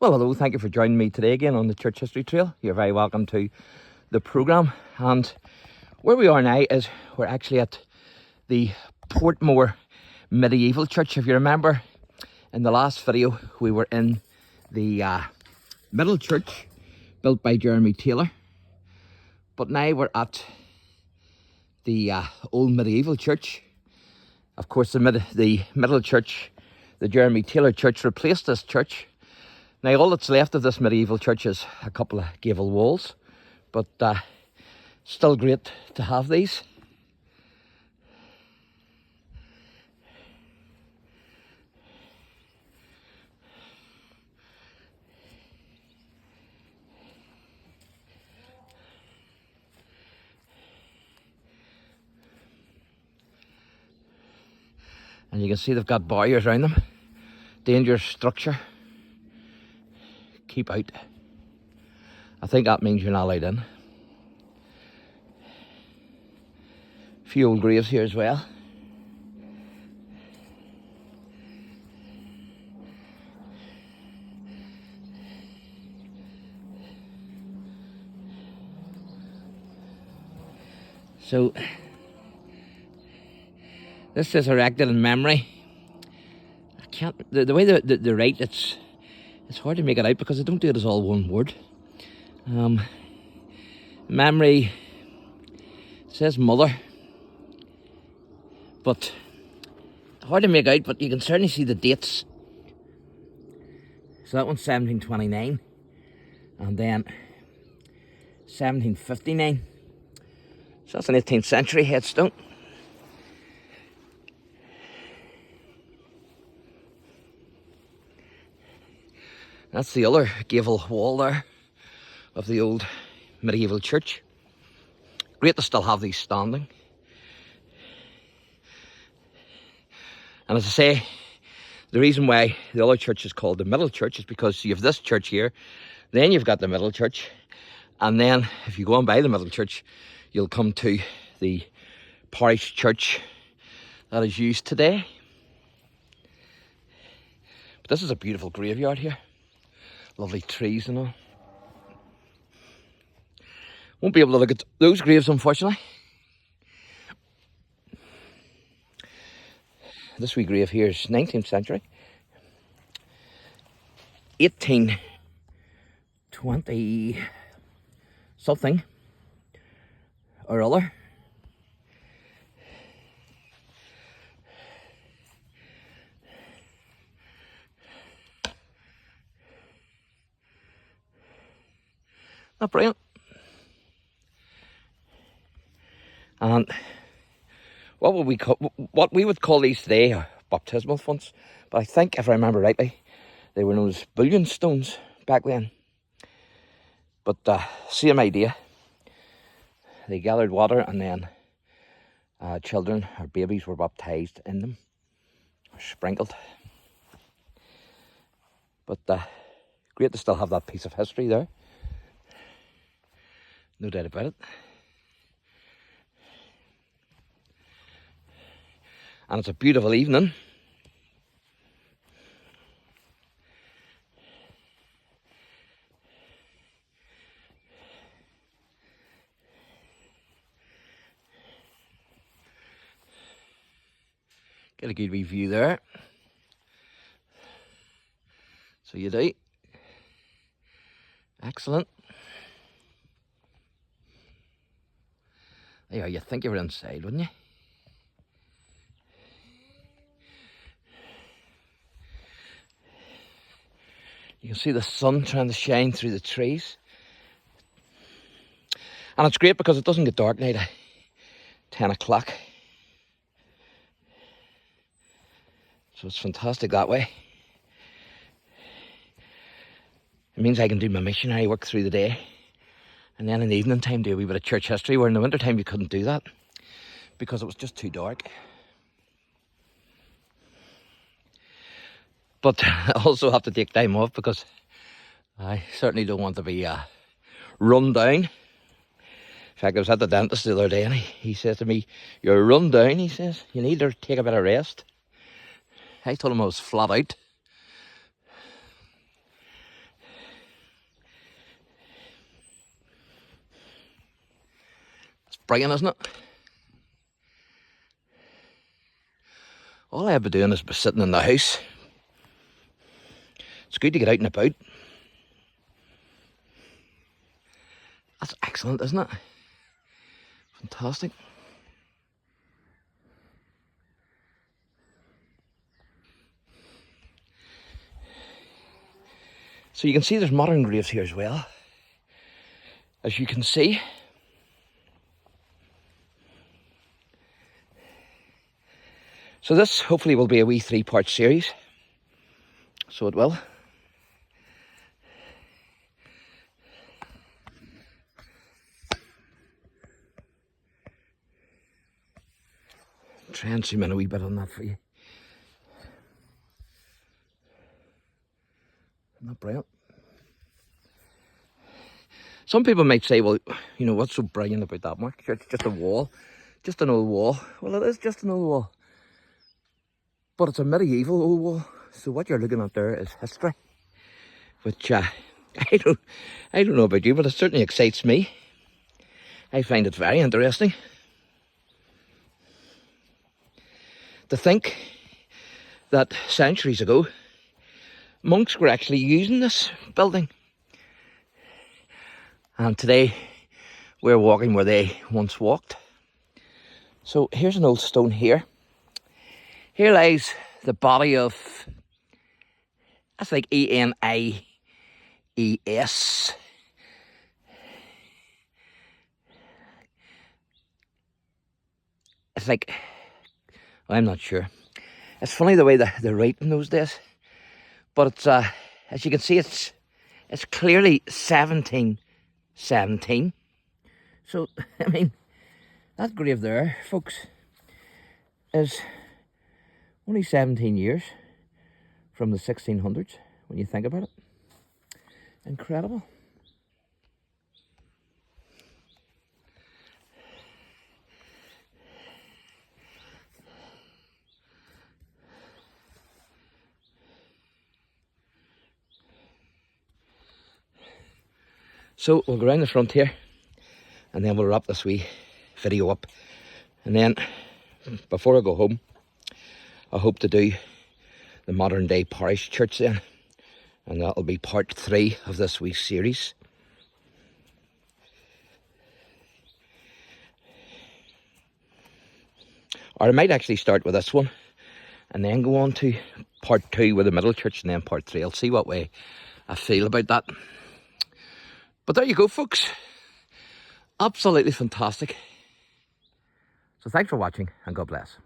Well, hello, thank you for joining me today again on the Church History Trail. You're very welcome to the programme. And where we are now is we're actually at the Portmore Medieval Church. If you remember, in the last video, we were in the Middle Church, built by Jeremy Taylor. But now we're at the Old Medieval Church. Of course, the Middle Church, the Jeremy Taylor Church, replaced this church. Now, all that's left of this medieval church is a couple of gable walls, but still great to have these. And you can see they've got barriers around them. Dangerous structure. Keep out. I think that means you're not allowed in. A few old graves here as well. So this is erected in memory. I can't, the way they write, it's hard to make it out because they don't do it as all one word. Memory, it says mother, but hard to make out, but you can certainly see the dates. So that one's 1729, and then 1759. So that's an 18th century headstone. That's the other gable wall there of the old medieval church. Great to still have these standing. And as I say, the reason why the other church is called the Middle Church is because you have this church here, then you've got the Middle Church, and then if you go on by the Middle Church, you'll come to the parish church that is used today. But this is a beautiful graveyard here. Lovely trees and all. Won't be able to look at those graves, unfortunately. This wee grave here is 19th century. 1820 something or other. Not brilliant. And what we would call these today are baptismal fonts, but I think, if I remember rightly, they were known as bullion stones back then. But same idea. They gathered water, and then children or babies were baptized in them, or sprinkled. But great to still have that piece of history there. No doubt about it. And it's a beautiful evening. Get a good wee view there. So you do. Excellent. There, you'd think you were inside, wouldn't you? You can see the sun trying to shine through the trees. And it's great because it doesn't get dark now at 10 o'clock. So it's fantastic that way. It means I can do my missionary work through the day, and then in the evening time do a wee bit of church history, where in the winter time you couldn't do that because it was just too dark. But I also have to take time off because I certainly don't want to be run down. In fact, I was at the dentist the other day and he says to me, "You're run down," he says. "You need to take a bit of rest." I told him I was flat out. brilliant, isn't it? All I have been doing is sitting in the house. It's good to get out and about. That's excellent, isn't it? Fantastic. So you can see there's modern graves here as well. As you can see. So this hopefully will be a wee 3-part series. So it will. Try and zoom in a wee bit on that for you. Isn't that brilliant? Some people might say, well, you know, what's so brilliant about that, Mark? It's just a wall. Just an old wall. Well, it is just an old wall. But it's a medieval old wall. So what you're looking at there is history. Which, I don't know about you, but it certainly excites me. I find it very interesting. To think that centuries ago, monks were actually using this building. And today, we're walking where they once walked. So here's an old stone here. Here lies the body of, that's like Enies. It's like, I'm not sure. It's funny the way they write in those days. But it's, as you can see, it's clearly 1717. So, I mean, that grave there, folks, is only 17 years from the 1600s, when you think about it. Incredible. So we'll go around the front here and then we'll wrap this wee video up. And then before I go home, I hope to do the modern day parish church then. And that'll be part 3 of this wee series. Or I might actually start with this one and then go on to part 2 with the middle church and then part 3. I'll see what way I feel about that. But there you go, folks. Absolutely fantastic. So thanks for watching and God bless.